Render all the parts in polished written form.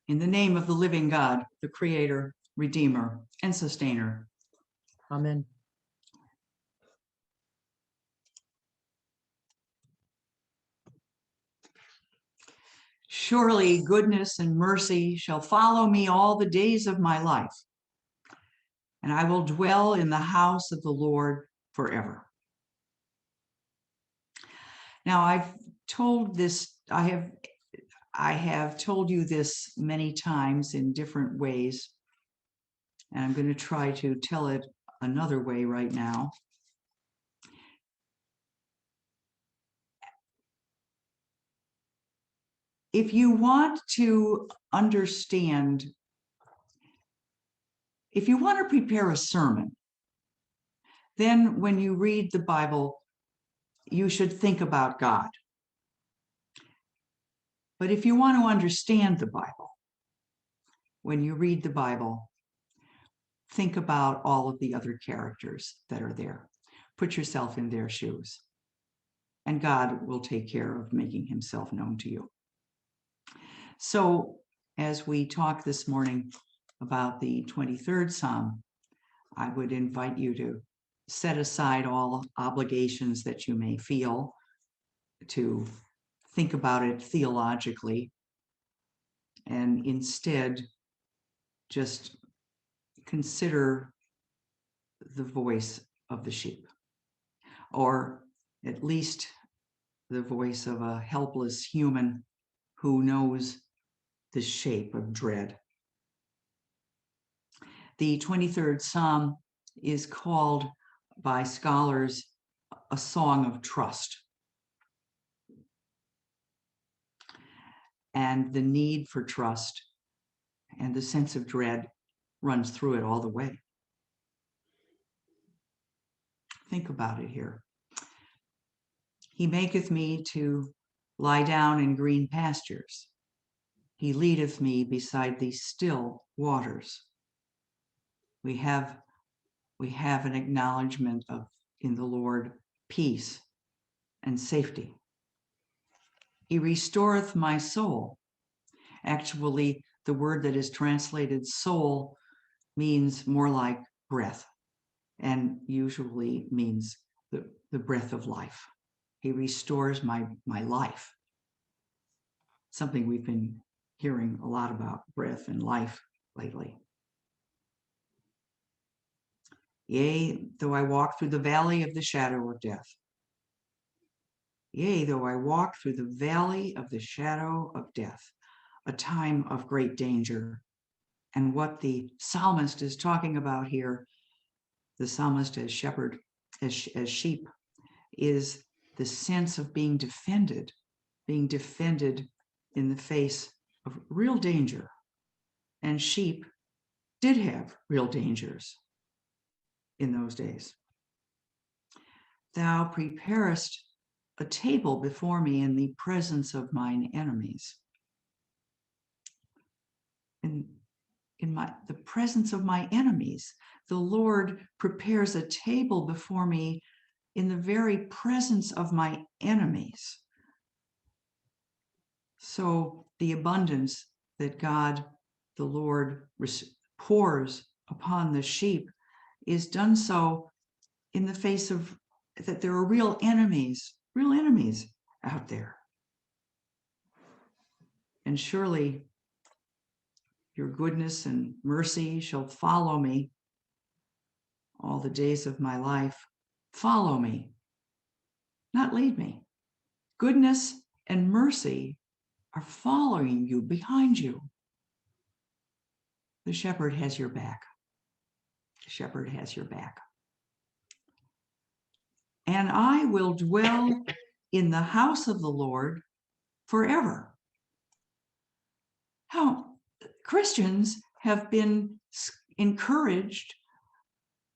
In the name of the living God, the Creator, Redeemer, and Sustainer. Amen. Surely goodness and mercy shall follow me all the days of my life, and I will dwell in the house of the Lord forever. Now, I've told this, I have told you this many times in different ways, and I'm going to try to tell it another way right now. If you want to understand, if you want to prepare a sermon, then when you read the Bible, you should think about God. But if you want to understand the Bible, when you read the Bible, think about all of the other characters that are there. Put yourself in their shoes, and God will take care of making himself known to you. So, as we talk this morning about the 23rd Psalm, I would invite you to set aside all obligations that you may feel, to think about it theologically, and instead just consider the voice of the sheep, or at least the voice of a helpless human who knows the shape of dread. The 23rd Psalm is called by scholars a song of trust. And the need for trust and the sense of dread runs through it all the way. Think about it here. He maketh me to lie down in green pastures. He leadeth me beside the still waters. We have an acknowledgement of, in the Lord, peace and safety. He restoreth my soul. Actually, the word that is translated soul means more like breath, and usually means the breath of life. He restores my life. Something we've been hearing a lot about, breath and life, lately. Yea, though I walk through the valley of the shadow of death. Yea, though I walk through the valley of the shadow of death, a time of great danger. And what the psalmist is talking about here, the psalmist as shepherd, as sheep, is the sense of being defended in the face of real danger. And sheep did have real dangers in those days. Thou preparest a table before me in the presence of mine enemies. In the presence of my enemies, the Lord prepares a table before me in the very presence of my enemies. So the abundance that God, the Lord, pours upon the sheep is done so in the face of that there are real enemies out there. And surely your goodness and mercy shall follow me all the days of my life. Follow me, not lead me. Goodness and mercy are following you, behind you. The shepherd has your back. The shepherd has your back. And I will dwell in the house of the Lord forever. How Christians have been encouraged,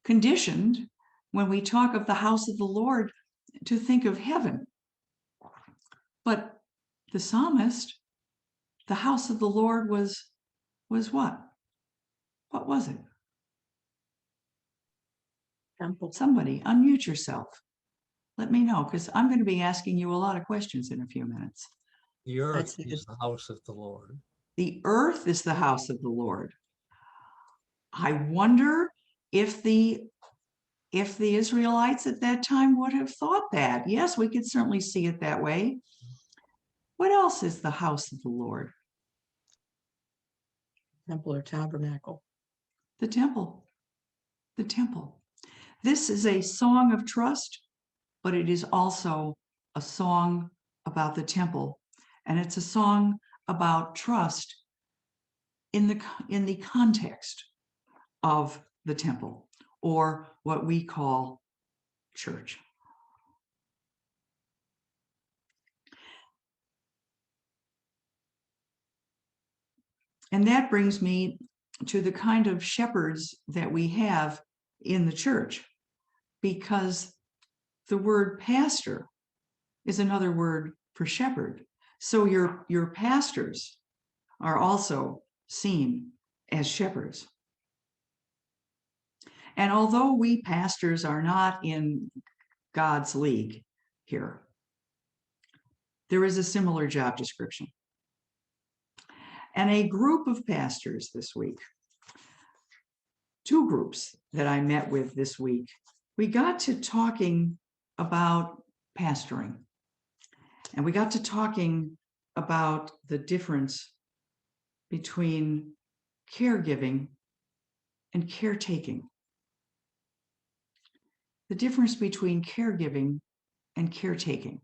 conditioned, when we talk of the house of the Lord, to think of heaven. But the psalmist, the house of the Lord was what? What was it? Temple. Somebody unmute yourself. Let me know, because I'm going to be asking you a lot of questions in a few minutes. The earth That's is the house of the Lord. The earth is the house of the Lord. I wonder if the Israelites at that time would have thought that. Yes, we could certainly see it that way. What else is the house of the Lord? Temple or tabernacle. The temple. The temple. This is a song of trust, but it is also a song about the temple. And it's a song about trust in the context of the temple, or what we call church. And that brings me to the kind of shepherds that we have in the church, because the word pastor is another word for shepherd. So your pastors are also seen as shepherds. And although we pastors are not in God's league here, there is a similar job description. And a group of pastors this week, two groups that I met with this week, we got to talking about pastoring. And we got to talking about the difference between caregiving and caretaking. The difference between caregiving and caretaking.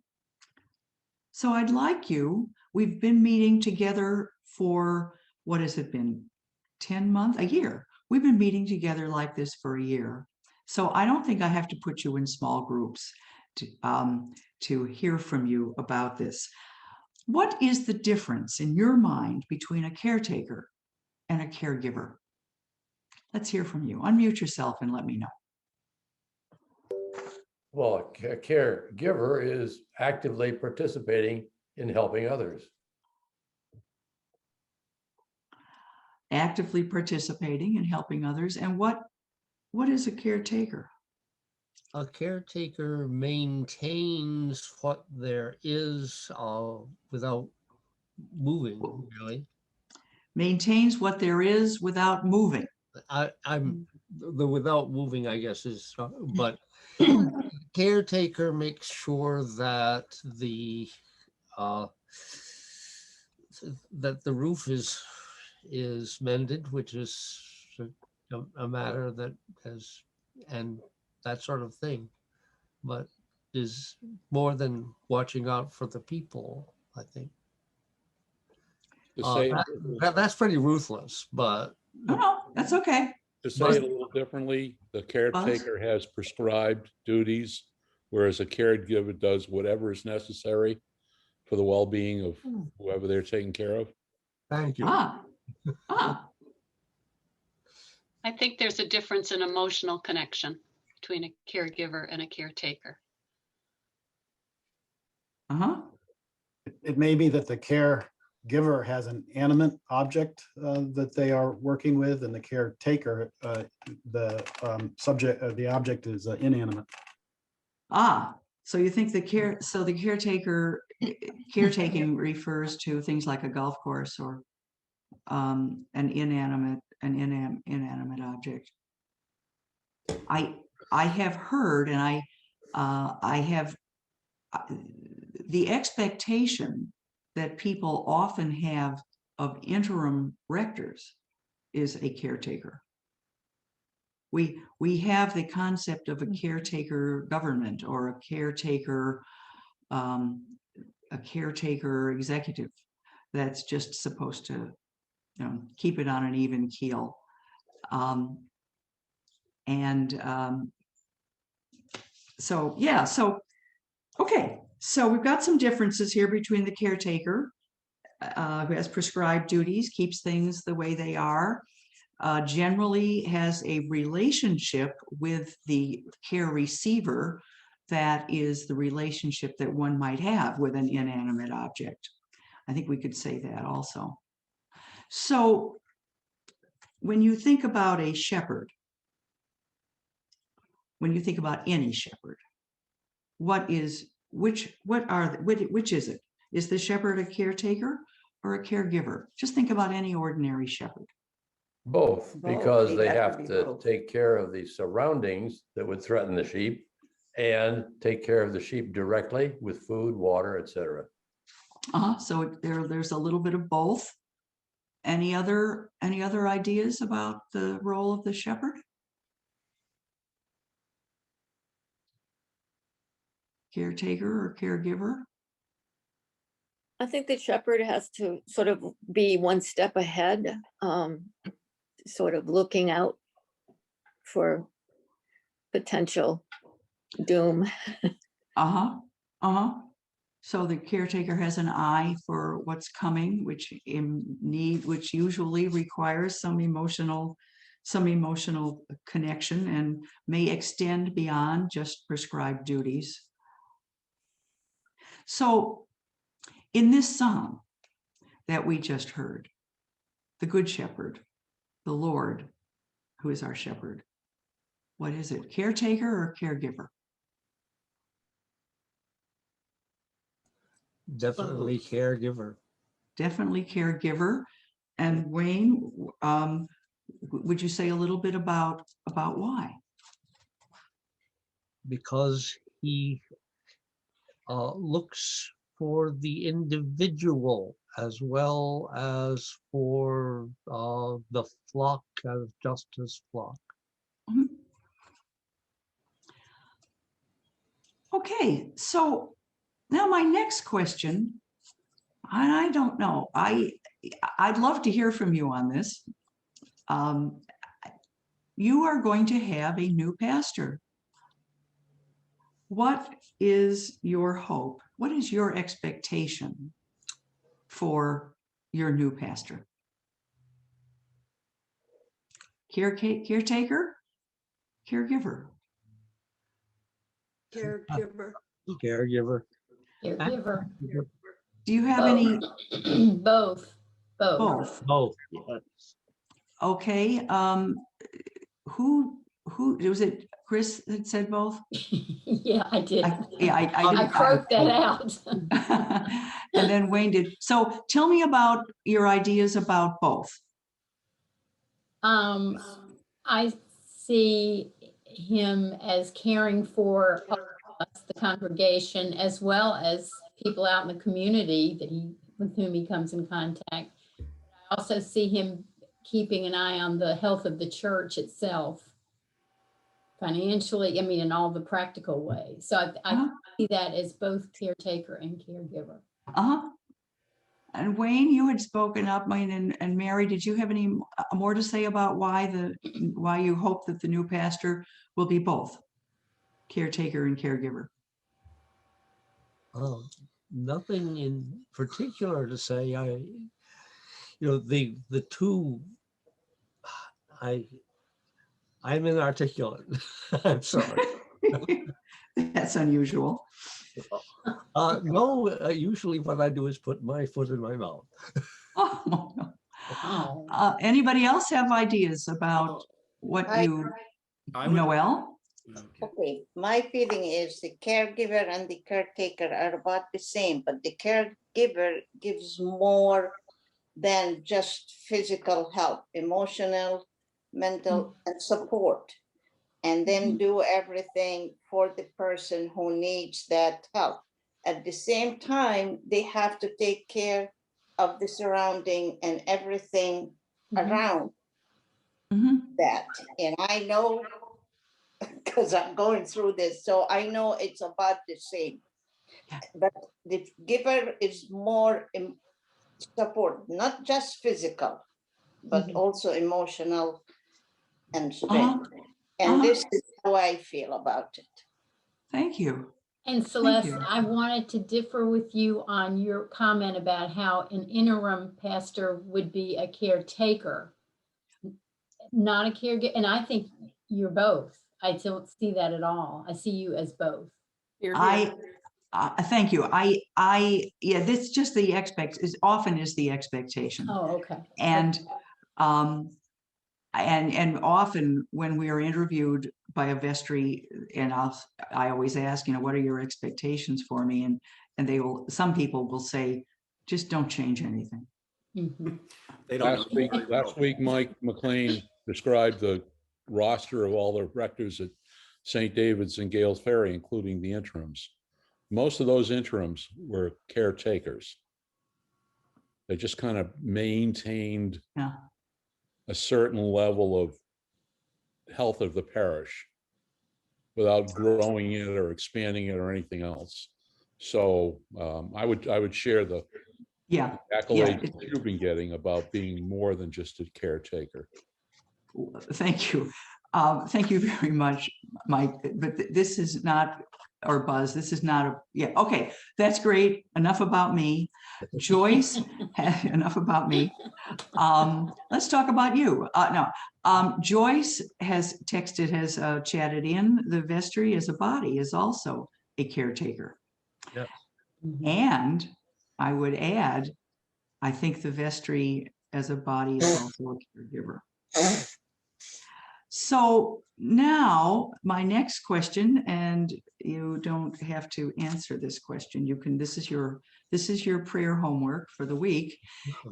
So I'd like you, we've been meeting together for, what has it been, 10 months, a year. We've been meeting together like this for a year. So I don't think I have to put you in small groups to hear from you about this. What is the difference in your mind between a caretaker and a caregiver? Let's hear from you. Unmute yourself and let me know. Well, a caregiver is actively participating in helping others. Actively participating in helping others. And what is a caretaker? A caretaker maintains what there is without moving, really. Maintains what there is without moving. I'm the without moving, I guess, is, but caretaker makes sure that the roof is mended, which is a matter that has, and that sort of thing, but is more than watching out for the people, I think. That's pretty ruthless, but No, that's okay. To say it a little differently, the caretaker has prescribed duties, whereas a caregiver does whatever is necessary for the well-being of whoever they're taking care of. thank you. I think there's a difference in emotional connection between a caregiver and a caretaker. It may be that the caregiver has an animate object that they are working with, and the caretaker, the object is inanimate. So you think the caretaking refers to things like a golf course or an inanimate object. I have heard, and I have the expectation that people often have of interim rectors is a caretaker. We have the concept of a caretaker government or a caretaker executive that's just supposed to, keep it on an even keel. Okay, so we've got some differences here between the caretaker who has prescribed duties, keeps things the way they are, generally has a relationship with the care receiver that is the relationship that one might have with an inanimate object. I think we could say that also. So when you think about a shepherd, when you think about any shepherd, which is it? Is the shepherd a caretaker or a caregiver? Just think about any ordinary shepherd. Both, Both. because They they have to have be to both. take care of the surroundings that would threaten the sheep and take care of the sheep directly with food, water, etc. So there's a little bit of both. Any other ideas about the role of the shepherd? Caretaker or caregiver? I think the shepherd has to sort of be one step ahead, sort of looking out for potential doom. So the caretaker has an eye for what's coming, which usually requires some emotional connection and may extend beyond just prescribed duties. So in this psalm that we just heard, the Good Shepherd, the Lord, who is our shepherd, what is it? Caretaker or caregiver? Definitely caregiver. Definitely caregiver. And Wayne, would you say a little bit about why? Because he looks for the individual as well as for the flock as just as flock. Mhm. Okay, so now my next question, and I don't know, I'd love to hear from you on this. You are going to have a new pastor. What is your hope? What is your expectation for your new pastor? Caretaker? Caregiver? Caregiver. Caregiver. Caregiver. Do you have any? Both. Both. Both. Yes. Okay. Who was it? Chris that said both? Yeah, I did. I I didn't. croaked that out. And then Wayne did. So tell me about your ideas about both. I see him as caring for us, the congregation, as well as people out in the community with whom he comes in contact. I also see him keeping an eye on the health of the church itself, financially, in all the practical ways. So I see that as both caretaker and caregiver. And Wayne, you had spoken up, Wayne and Mary, did you have any more to say about why you hope that the new pastor will be both caretaker and caregiver? Nothing in particular to say. The two, I'm inarticulate. I'm sorry. That's unusual. No, usually what I do is put my foot in my mouth. Oh, no. Oh. Anybody else have ideas about what Noel? Okay, my feeling is the caregiver and the caretaker are about the same, but the caregiver gives more than just physical help, emotional, mental, and support, and then do everything for the person who needs that help. At the same time, they have to take care of the surrounding and everything around that. And I know, because I'm going through this, so I know it's about the same. But the giver is more support, not just physical, but also emotional and strength. And this is how I feel about it. Thank you. And Celeste, I wanted to differ with you on your comment about how an interim pastor would be a caretaker, not a caregiver. And I think you're both. I don't see that at all. I see you as both. Thank you. Yeah, this just the often is the expectation. Oh, okay. And often when we are interviewed by a vestry, and I always ask, what are your expectations for me? And some people will say, just don't change anything. Mhm. They don't. Last week, Mike McLean described the roster of all the rectors at St. David's and Gales Ferry, including the interims. Most of those interims were caretakers. They just kind of maintained Yeah. a certain level of health of the parish without growing it or expanding it or anything else. So I would share the Yeah. accolades it- you've been getting about being more than just a caretaker. Thank you. Thank you very much, Mike. But this is not, or Buzz, this is not a, yeah, okay, that's great. Enough about me. Joyce, enough about me. Let's talk about you. No, Joyce has texted, has chatted in, the vestry as a body is also a caretaker. Yes. Mhm. And I would add, I think the vestry as a body is also a caregiver. So now my next question, and you don't have to answer this question. You can, this is your prayer homework for the week,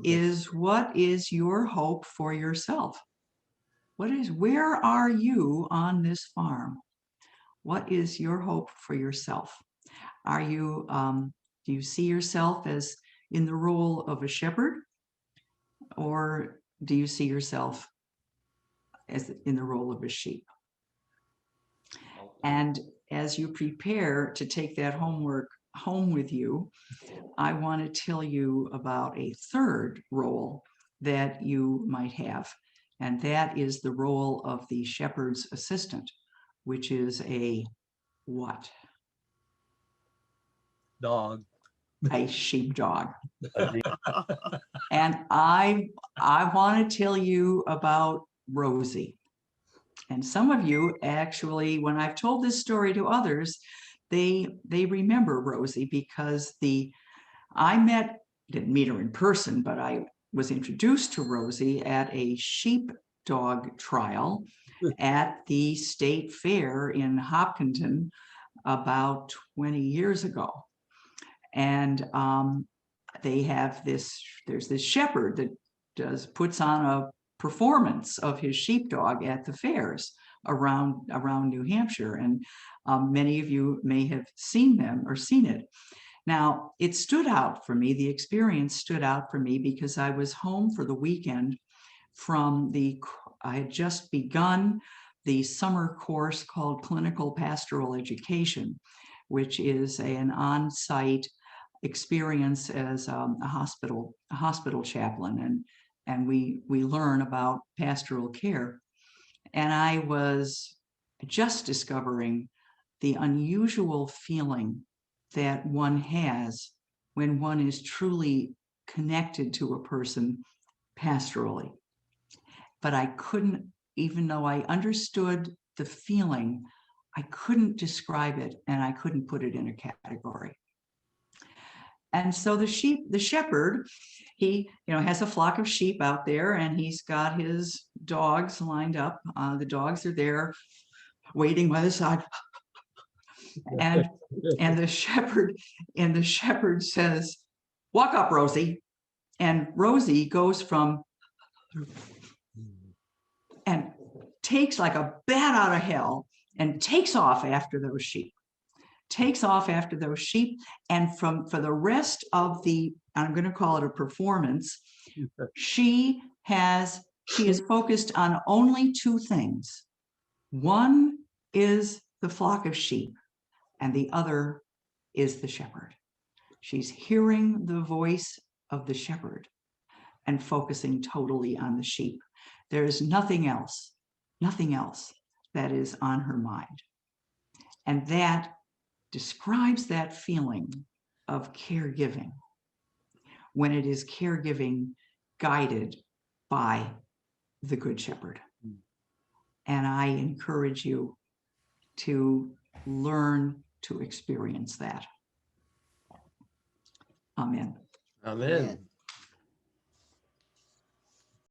is what is your hope for yourself? Where are you on this farm? What is your hope for yourself? Are you, do you see yourself as in the role of a shepherd? Or do you see yourself as in the role of a sheep? And as you prepare to take that homework home with you, I want to tell you about a third role that you might have, and that is the role of the shepherd's assistant, which is a what? Dog. A sheepdog. And I want to tell you about Rosie. And some of you actually, when I've told this story to others, they remember Rosie because I didn't meet her in person, but I was introduced to Rosie at a sheepdog trial at the state fair in Hopkinton about 20 years ago. And they have there's this shepherd that puts on a performance of his sheepdog at the fairs around New Hampshire. And many of you may have seen them or seen it. Now, it stood out for me, the experience stood out for me because I was home for the weekend I had just begun the summer course called Clinical Pastoral Education, which is an on-site experience as a hospital chaplain, and we learn about pastoral care. And I was just discovering the unusual feeling that one has when one is truly connected to a person pastorally. But I couldn't, even though I understood the feeling, I couldn't describe it and I couldn't put it in a category. And so the shepherd, he has a flock of sheep out there, and he's got his dogs lined up. The dogs are there waiting by the side. And the shepherd says, "Walk up, Rosie." And Rosie goes from and takes like a bat out of hell and takes off after those sheep. And for the rest of I'm going to call it a performance, she is focused on only two things. One is the flock of sheep, and the other is the shepherd. She's hearing the voice of the shepherd and focusing totally on the sheep. There is nothing else that is on her mind. And that describes that feeling of caregiving, when it is caregiving guided by the Good Shepherd. And I encourage you to learn to experience that. Amen. Amen.